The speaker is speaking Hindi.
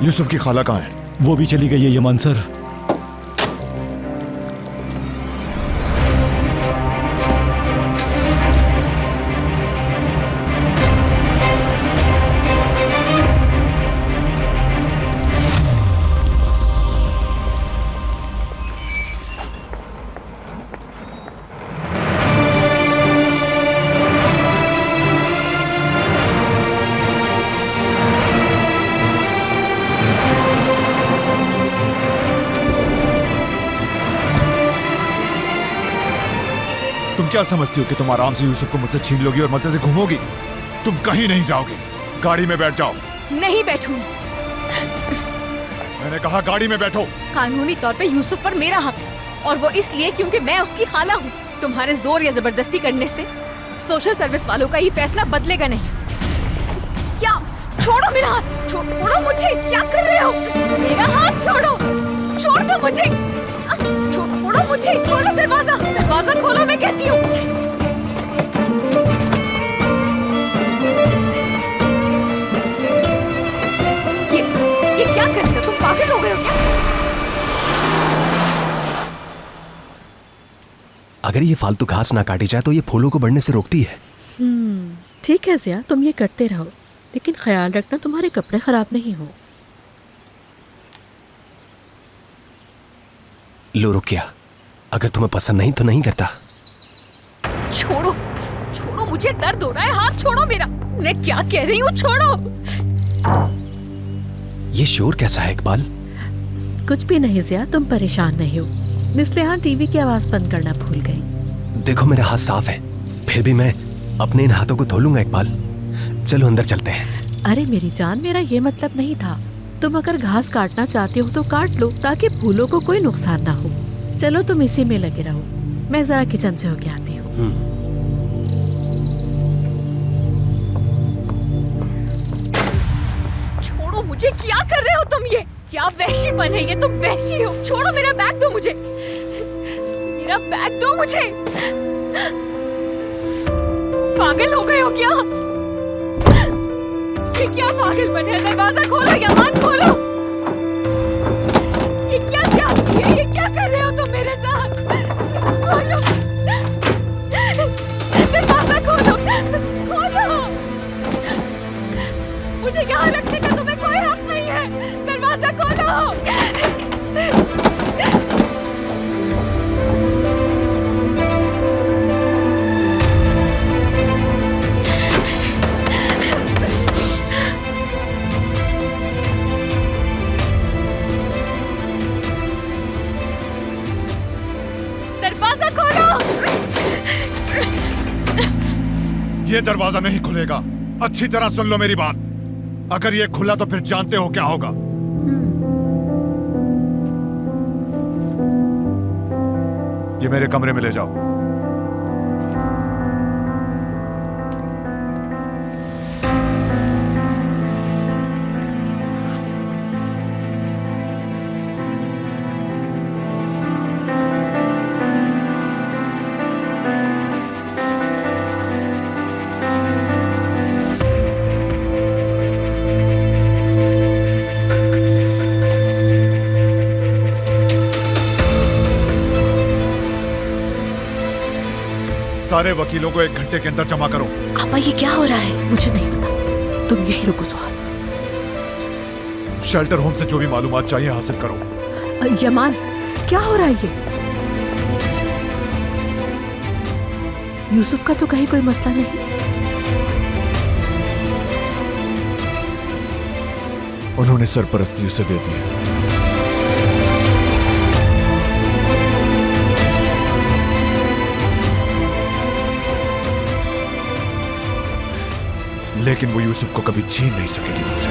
यूसुफ की खाला कहाँ है? वो भी चली गई है यमन सर। तुम क्या समझती हो कि तुम आराम से यूसुफ को मुझसे छीन लोगी और मजे से घूमोगी? तुम कहीं नहीं जाओगी। गाड़ी में बैठ जाओ। नहीं बैठूं। मैंने कहा गाड़ी में बैठो। कानूनी तौर पे यूसुफ पर मेरा हक है, और वो इसलिए क्योंकि मैं उसकी खाला हूँ। तुम्हारे जोर या जबरदस्ती करने से सोशल सर्विस वालों का ये फैसला बदलेगा नहीं। क्या? छोड़ो मेरा हाथ, छोड़ो मुझे। क्या कर रहे हो? मेरा हाथ छोड़ो, छोड़ दो मुझे। छोड़ो मुझे, खोलो दरवाजा, दरवाजा खोलो, मैं कहती हूँ। ये क्या कर रहे हो? तुम पागल हो गए हो क्या? अगर ये फालतू घास ना काटी जाए तो ये फूलों को बढ़ने से रोकती है। ठीक है ज़िया, तुम ये करते रहो, लेकिन ख्याल रखना तुम्हारे कपड़े खराब नहीं हो। लो रुकिया, अगर तुम्हें पसंद नहीं तो नहीं करता। छोड़ो, छोड़ो मुझे, दर्द हो रहा है। हाथ छोड़ो मेरा। मैं क्या कह रही हूँ? छोड़ो। ये शोर कैसा है इकबाल? कुछ भी नहीं ज़िया, तुम परेशान नहीं हो। निस्लिहान टीवी की आवाज़ बंद करना भूल गई। देखो मेरा हाथ साफ है, फिर भी मैं अपने इन हाथों को धो लूंगा इकबाल। चलो अंदर चलते हैं। अरे मेरी जान, मेरा ये मतलब नहीं था। तुम अगर घास काटना चाहते हो तो काट लो, ताकि फूलों को कोई नुकसान ना हो। चलो तुम इसी में लगे रहो, मैं जरा किचन से होके आती हूँ। छोड़ो मुझे। क्या कर रहे हो तुम? ये क्या वहशीपन है? ये तुम वहशी हो। छोड़ो मेरा बैग, दो मुझे। मेरा बैग दो मुझे। पागल हो गए हो क्या? ये क्या पागलपन है? दरवाजा खोलो, यमान खोलो। ये क्या ज्यादती है? ये क्या कर रहे हो तुम मेरे साथ? खोलो, दरवाजा खोलो, खोलो। मुझे यहाँ रखने का तुम्हें कोई हक नहीं है। दरवाजा खोलो। दरवाजा खोलो। ये दरवाजा नहीं खुलेगा। अच्छी तरह सुन लो मेरी बात। अगर ये खुला तो फिर जानते हो क्या होगा। ये मेरे कमरे में ले जाओ। सारे वकीलों को 1 घंटे के अंदर जमा करो। आपा ये क्या हो रहा है? मुझे नहीं पता, तुम यहीं रुको सुहान। शेल्टर होम से जो भी मालूमात चाहिए हासिल करो। यमान, क्या हो रहा है ये? यूसुफ का तो कहीं कोई मसला नहीं। उन्होंने सरपरस्ती उसे दे दी है। लेकिन वो यूसुफ को कभी छीन नहीं सकेगी मुझसे।